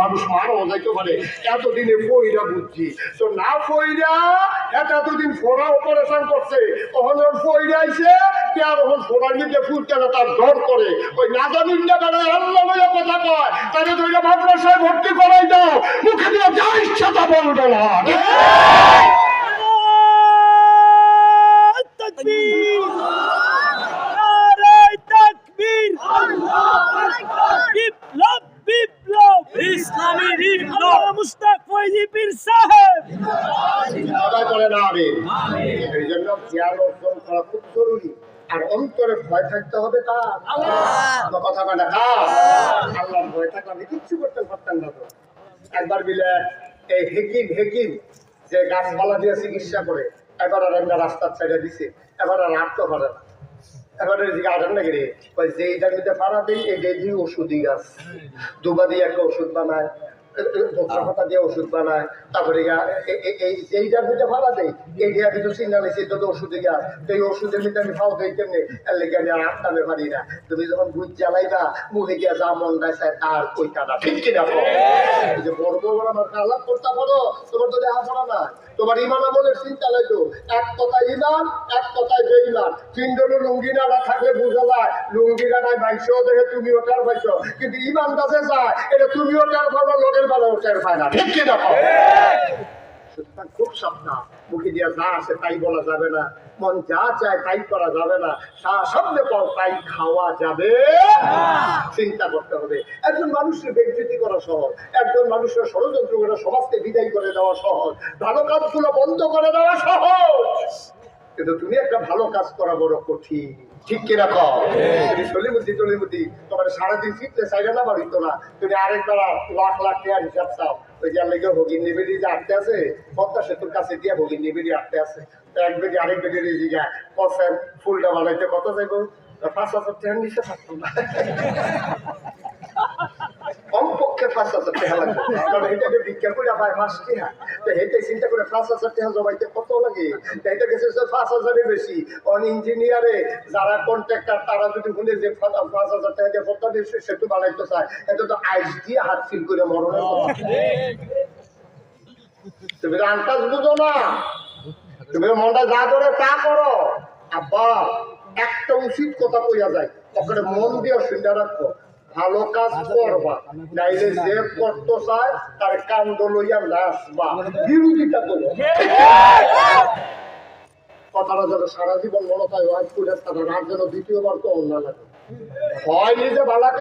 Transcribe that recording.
মানুষ মারও যাইতে পারে এতদিনে ফইরা বুঝছি তো না ফইরা এতদিন ফোড়া অপারেশন করছে ওখানে ফইরা আইছে আর ওখানে ফোড়ার নিচে ফুটতে না তার ডর করে ওই না জানিন না বেড়ায় আল্লাহ বলে কথা কয় তাহলে তো ওইটা মাদ্রাসায় ভর্তি করাই দাও মুখে দিয়ে যা ইচ্ছা তা বলবে না এই জন্য জ্ঞান অর্জন করা খুব জরুরি আর অন্তরে ভয় থাকতে হবে তার কথা বলে আল্লাহর ভয় থাকলে আমি কিচ্ছু করতে পারতাম না তো একবার মিলে এই হেকিম যে গাছপালা দিয়ে চিকিৎসা করে এবার আর একটা রাস্তার ছেড়ে দিছে এবার আর আটতে পারে না এবারে আরেন নাকি রে যে এইটার মধ্যে পাড়া দিই এইটাই দিয়ে ওষুধই গাছ দুবা দিয়ে একটা ওষুধ বানায় পাতা দিয়ে ওষুধ বানায় তারপরে এইটার মধ্যে ভাড়া দেয় এইটা কিন্তু সিগনাল এসে তো ওষুধে গাছ তো এই ওষুধের মধ্যে আমি খাওয়া দিই কেমনি এর লেগে আমি আর আটকাতে পারি না তুমি যখন দুধ জ্বালাইবা মুখে গিয়া যা মন দেয় তার ওই কাটা ঠিক কিনা এই যে বড় বড় আমার আলাপ করতে পারো তোমার তো দেখা পড়া না তোমার ইমান আমলের চিন্তা লাগতো এক কথায় ইমান এক কথায় বেঈমান তিনজনে লুঙ্গি না থাকলে বুঝা যায় লুঙ্গি নাই বাইশো দেখে তুমি ওটার পাইছো কিন্তু ইমান কাছে যায় এটা তুমি ওটার ভালো লোকের ভালো ওটার পায় না ঠিক কিনা খুব সাবধান মুখে দিয়া যা আছে তাই বলা যাবে না মন যা চায় তাই করা যাবে না সামনে পর তাই খাওয়া যাবে চিন্তা করতে হবে একজন মানুষের বেজ্জতি করা সহজ একজন মানুষের ষড়যন্ত্র করে সমাজকে বিদায় করে দেওয়া সহজ ভালো কাজগুলো বন্ধ করে দেওয়া সহজ কিন্তু তুমি একটা ভালো কাজ করা বড় কঠিন ঠিক কিনা তুমি সলিমুদ্দি তোমার সারাদিন ফিটলে চাইলে না বাড়িত না তুমি আরেকবার লাখ লাখ টাকার হিসাব চাও ওই যার লেগে ভগিন নিবেদি যে আটতে আছে পদ্মা সেতুর কাছে দিয়ে ভগিন নিবেদি আটতে আছে এক বেদি আরেক বেদির জিগায় কষেন ফুলটা বানাইতে কত যাইব 5,000 টাকার নিচে থাকতো না কমপক্ষে 5,000 টাকা লাগবে কারণ এটাকে বিজ্ঞান করে পায় 5 টাকা তো এটাই চিন্তা করে 5,000 টাকা জমাইতে কত লাগে এটা গেছে 5,000-এর বেশি অন ইঞ্জিনিয়ারে যারা কন্ট্রাক্টর তারা যদি শুনে যে 5,000 টাকা দিয়ে পদ্মা সেতু বানাইতে চায় এটা তো আইস দিয়ে হাত ফিল করে মরণের তুমি আন্দাজ বুঝো না তুমি মনটা যা করে তা করো আব্বা একটা উচিত কথা কইয়া যায় ওখানে মন দিয়ে শুনতে রাখো ভালো কাজ করবা নাইলে যে করতে চায় তার কান্দ লইয়া নাচবা বিরোধিতা করো কথাটা যেন সারা জীবন মনে হয় করে তারা আর যেন দ্বিতীয়বার তো অন্য লাগে হয় নিজে ভালো